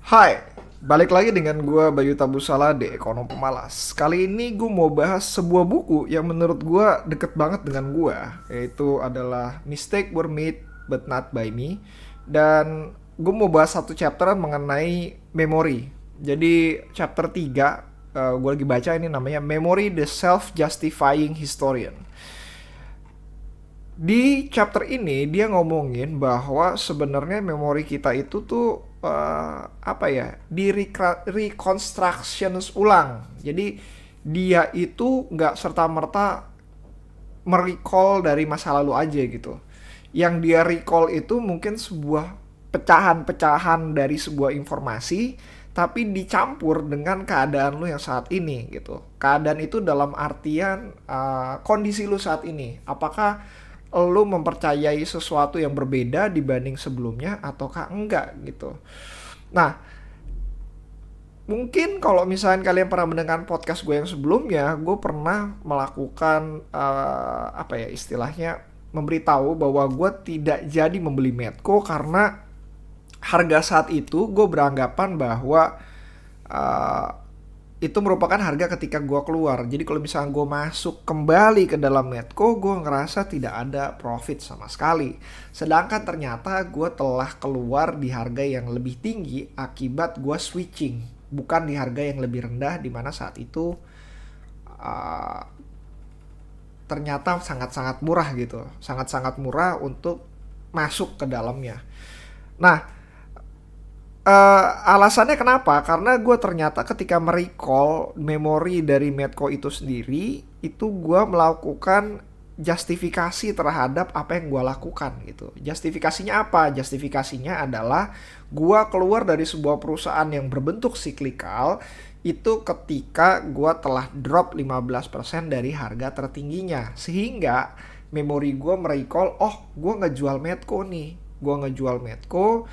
Hai, balik lagi dengan gua Bayu Tabusala di Ekonom Pemalas. Kali ini gue mau bahas sebuah buku yang menurut gua deket banget dengan gua, yaitu adalah Mistake Were Made But Not By Me. Dan gue mau bahas satu chapter mengenai memori. Jadi chapter 3, gue lagi baca ini namanya Memory the Self-Justifying Historian. Di chapter ini dia ngomongin bahwa sebenarnya memori kita itu tuh apa ya, di reconstructions ulang. Jadi dia itu nggak serta merta merecall dari masa lalu aja gitu. Yang dia recall itu mungkin sebuah pecahan-pecahan dari sebuah informasi, tapi dicampur dengan keadaan lu yang saat ini gitu. Keadaan itu dalam artian kondisi lu saat ini. Apakah lu mempercayai sesuatu yang berbeda dibanding sebelumnya ataukah enggak gitu. Nah, mungkin kalau misalnya kalian pernah mendengar podcast gue yang sebelumnya, gue pernah melakukan apa ya istilahnya, memberitahu bahwa gue tidak jadi membeli Medco karena harga saat itu gue beranggapan bahwa uh, itu merupakan harga ketika gue keluar. Jadi kalau misalnya gue masuk kembali ke dalam Medco, gue ngerasa tidak ada profit sama sekali. Sedangkan ternyata gue telah keluar di harga yang lebih tinggi akibat gue switching, bukan di harga yang lebih rendah, di mana saat itu uh, ternyata sangat-sangat murah gitu, sangat-sangat murah untuk masuk ke dalamnya. Nah, alasannya kenapa? Karena gue ternyata ketika merecall memori dari Medco itu sendiri, itu gue melakukan justifikasi terhadap apa yang gue lakukan gitu. Justifikasinya apa? Justifikasinya adalah gue keluar dari sebuah perusahaan yang berbentuk siklikal itu ketika gue telah drop 15% dari harga tertingginya. Sehingga memori gue merecall, oh gue ngejual Medco nih. Gue ngejual Medco,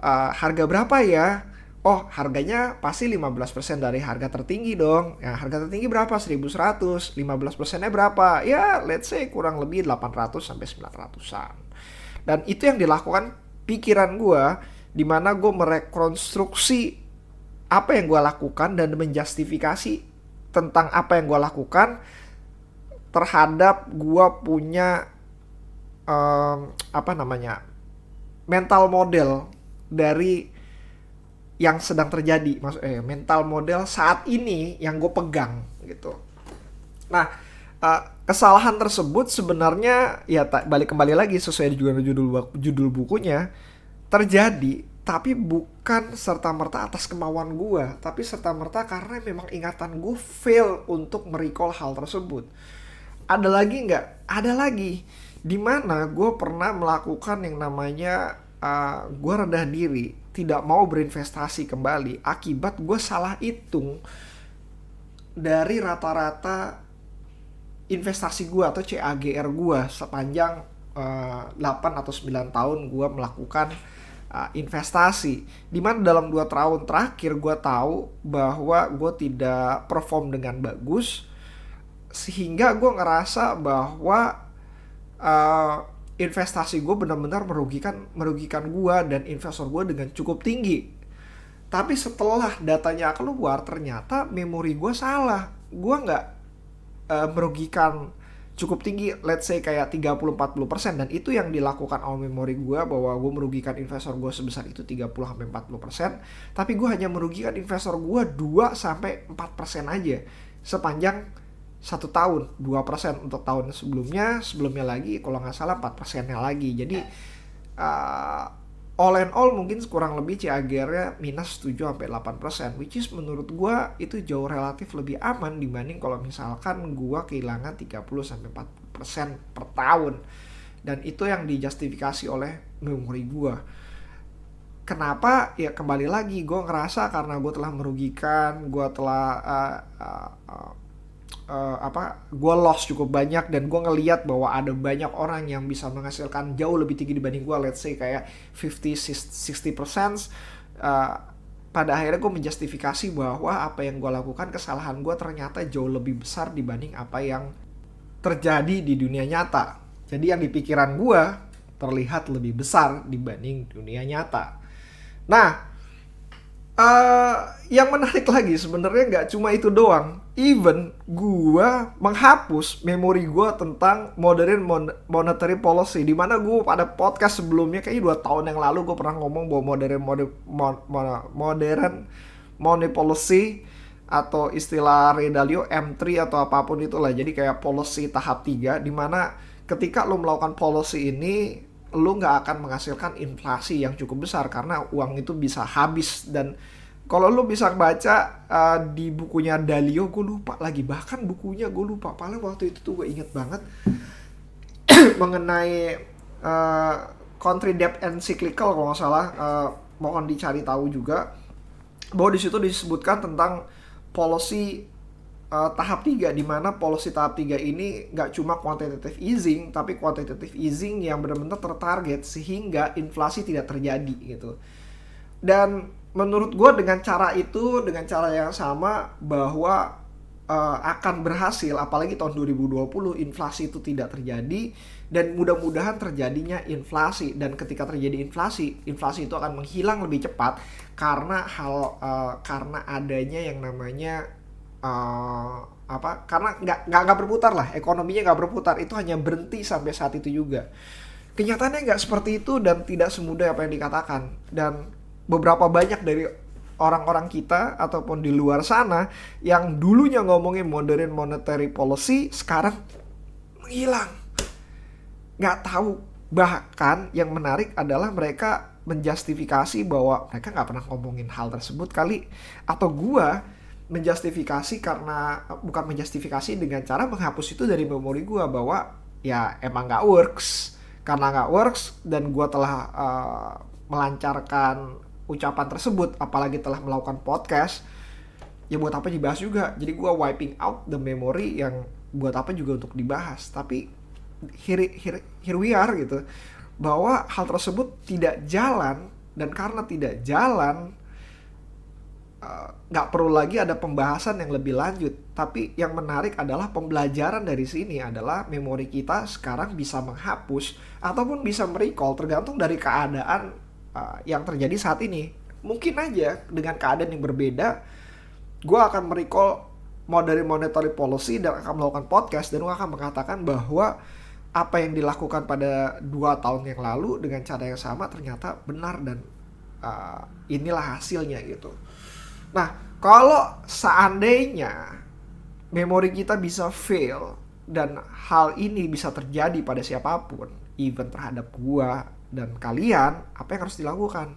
harga berapa ya? Oh, harganya pasti 15% dari harga tertinggi dong. Ya, harga tertinggi berapa? 1.100. 15%-nya berapa? Ya, let's say kurang lebih 800 sampai 900-an. Dan itu yang dilakukan pikiran gue, di mana gue merekonstruksi apa yang gue lakukan dan menjustifikasi tentang apa yang gue lakukan terhadap gue punya apa namanya, mental model dari yang sedang terjadi, mental model saat ini yang gue pegang gitu. Nah, kesalahan tersebut sebenarnya ya balik kembali lagi sesuai juga judul bukunya, terjadi tapi bukan serta merta atas kemauan gue, tapi serta merta karena memang ingatan gue fail untuk merecall hal tersebut. Ada lagi nggak? Ada lagi. Dimana gue pernah melakukan yang namanya gue rendah diri, tidak mau berinvestasi kembali akibat gue salah hitung dari rata-rata investasi gue atau CAGR gue sepanjang 8 atau 9 tahun gue melakukan investasi. Dimana dalam 2 tahun terakhir gue tahu bahwa gue tidak perform dengan bagus, sehingga gue ngerasa bahwa uh, investasi gue benar-benar merugikan gue dan investor gue dengan cukup tinggi. Tapi setelah datanya keluar, ternyata memori gue salah. Gue nggak merugikan cukup tinggi, let's say kayak 30-40%. Dan itu yang dilakukan oleh memori gue, bahwa gue merugikan investor gue sebesar itu 30-40%. Tapi gue hanya merugikan investor gue 2-4% aja sepanjang 1 tahun. 2% untuk tahun sebelumnya lagi kalau nggak salah 4%-nya lagi. Jadi uh, all in all mungkin kurang lebih CAGR-nya minus 7-8%, which is menurut gue itu jauh relatif lebih aman dibanding kalau misalkan gue kehilangan 30-40% per tahun. Dan itu yang dijustifikasi oleh memori gue. Kenapa? Ya kembali lagi, gue ngerasa karena gue telah merugikan, gue telah gue loss cukup banyak, dan gue ngeliat bahwa ada banyak orang yang bisa menghasilkan jauh lebih tinggi dibanding gue, let's say kayak 50-60%. uh, Pada akhirnya gue menjustifikasi bahwa apa yang gue lakukan, kesalahan gue ternyata jauh lebih besar dibanding apa yang terjadi di dunia nyata. Jadi yang di pikiran gue terlihat lebih besar dibanding dunia nyata. Nah, Eh, yang menarik lagi sebenarnya nggak cuma itu doang. Even gua menghapus memori gua tentang monetary policy, di mana gua pada podcast sebelumnya kayaknya 2 tahun yang lalu gua pernah ngomong bahwa modern money policy atau istilah Ray Dalio M3 atau apapun itulah. Jadi kayak policy tahap 3 di mana ketika lo melakukan policy ini lu nggak akan menghasilkan inflasi yang cukup besar karena uang itu bisa habis. Dan kalau lu bisa baca di bukunya Dalio, gue lupa lagi, bahkan bukunya gue lupa, paling waktu itu tuh gue inget banget mengenai uh, country debt and cyclical kalau nggak salah, mohon dicari tahu juga bahwa di situ disebutkan tentang policy tahap 3 di mana policy tahap 3 ini nggak cuma quantitative easing tapi quantitative easing yang benar-benar tertarget sehingga inflasi tidak terjadi gitu. Dan menurut gue dengan cara itu, dengan cara yang sama bahwa akan berhasil, apalagi tahun 2020 inflasi itu tidak terjadi dan mudah-mudahan terjadinya inflasi. Dan ketika terjadi inflasi, inflasi itu akan menghilang lebih cepat karena karena adanya yang namanya karena nggak berputar lah, ekonominya nggak berputar, itu hanya berhenti sampai saat itu juga. Kenyataannya nggak seperti itu dan tidak semudah apa yang dikatakan. Dan beberapa banyak dari orang-orang kita ataupun di luar sana yang dulunya ngomongin modern monetary policy sekarang menghilang, nggak tahu. Bahkan yang menarik adalah mereka menjustifikasi bahwa mereka nggak pernah ngomongin hal tersebut kali, atau gua menjustifikasi karena bukan menjustifikasi dengan cara menghapus itu dari memori gua bahwa ya emang nggak works. Karena nggak works dan gua telah melancarkan ucapan tersebut, apalagi telah melakukan podcast, ya buat apa dibahas juga. Jadi gue wiping out the memory yang buat apa juga untuk dibahas. Tapi here we are gitu, bahwa hal tersebut tidak jalan. Dan karena tidak jalan, nggak perlu lagi ada pembahasan yang lebih lanjut. Tapi yang menarik adalah pembelajaran dari sini adalah memori kita sekarang bisa menghapus ataupun bisa merecall tergantung dari keadaan yang terjadi saat ini. Mungkin aja dengan keadaan yang berbeda, gue akan merecall dari monetary policy dan akan melakukan podcast dan gue akan mengatakan bahwa apa yang dilakukan pada 2 tahun yang lalu dengan cara yang sama ternyata benar dan inilah hasilnya gitu. Nah, kalau seandainya memori kita bisa fail dan hal ini bisa terjadi pada siapapun, even terhadap gua dan kalian, apa yang harus dilakukan?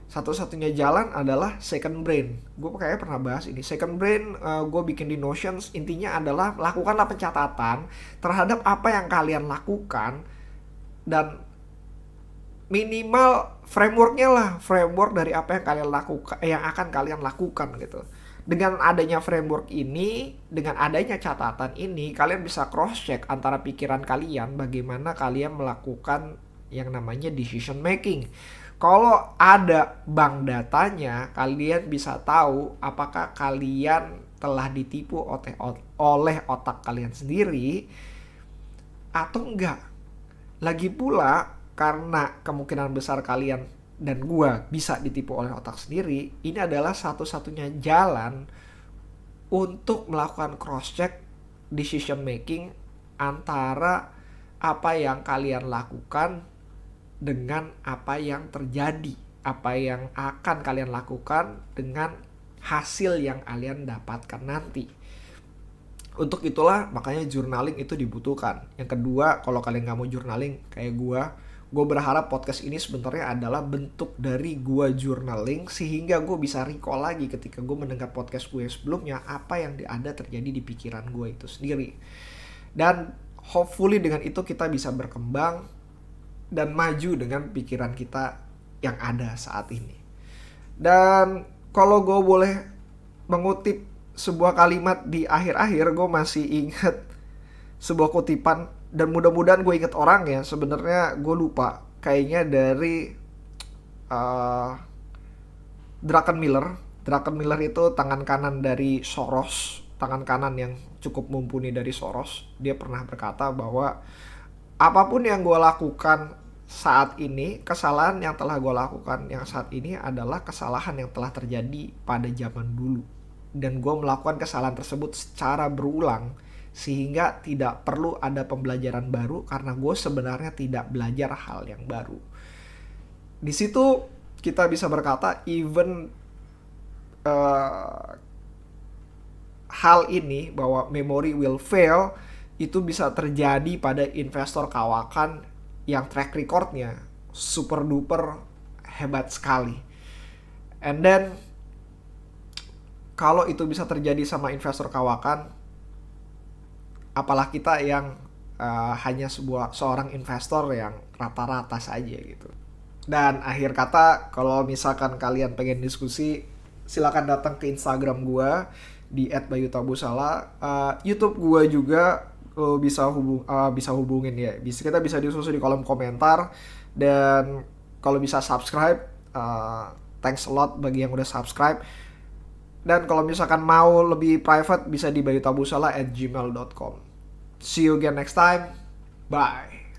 Satu-satunya jalan adalah second brain. Gue kayaknya pernah bahas ini. Second brain gue bikin di Notions. Intinya adalah lakukanlah pencatatan terhadap apa yang kalian lakukan dan minimal frameworknya lah, framework dari apa yang kalian lakukan, yang akan kalian lakukan gitu. Dengan adanya framework ini, dengan adanya catatan ini, kalian bisa cross check antara pikiran kalian bagaimana kalian melakukan yang namanya decision making. Kalau ada bank datanya, kalian bisa tahu apakah kalian telah ditipu oleh otak kalian sendiri atau enggak. Lagi pula karena kemungkinan besar kalian dan gua bisa ditipu oleh otak sendiri, ini adalah satu-satunya jalan untuk melakukan cross check decision making antara apa yang kalian lakukan dengan apa yang terjadi, apa yang akan kalian lakukan dengan hasil yang kalian dapatkan nanti. Untuk itulah makanya journaling itu dibutuhkan. Yang kedua, kalau kalian gak mau journaling kayak gue berharap podcast ini sebenarnya adalah bentuk dari gue journaling sehingga gue bisa recall lagi ketika gue mendengar podcast gue sebelumnya apa yang ada terjadi di pikiran gue itu sendiri. Dan hopefully dengan itu kita bisa berkembang dan maju dengan pikiran kita yang ada saat ini. Dan kalau gue boleh mengutip sebuah kalimat di akhir-akhir, gue masih ingat sebuah kutipan dan mudah-mudahan gue inget orangnya. Sebenarnya gue lupa, kayaknya dari Druckenmiller itu tangan kanan dari Soros, tangan kanan yang cukup mumpuni dari Soros. Dia pernah berkata bahwa apapun yang gue lakukan saat ini, kesalahan yang telah gue lakukan yang saat ini adalah kesalahan yang telah terjadi pada zaman dulu. Dan gue melakukan kesalahan tersebut secara berulang, sehingga tidak perlu ada pembelajaran baru karena gue sebenarnya tidak belajar hal yang baru. Di situ kita bisa berkata, even uh, hal ini bahwa memory will fail itu bisa terjadi pada investor kawakan yang track recordnya super duper hebat sekali. And then kalau itu bisa terjadi sama investor kawakan, apalah kita yang hanya seorang investor yang rata-rata saja gitu. Dan akhir kata, kalau misalkan kalian pengen diskusi, silakan datang ke Instagram gue di @bayutabusala. YouTube gue juga bisa hubungin ya. Kita bisa diskusi di kolom komentar, dan kalau bisa subscribe, thanks a lot bagi yang udah subscribe. Dan kalau misalkan mau lebih private bisa di bayutabusala@gmail.com. See you again next time. Bye.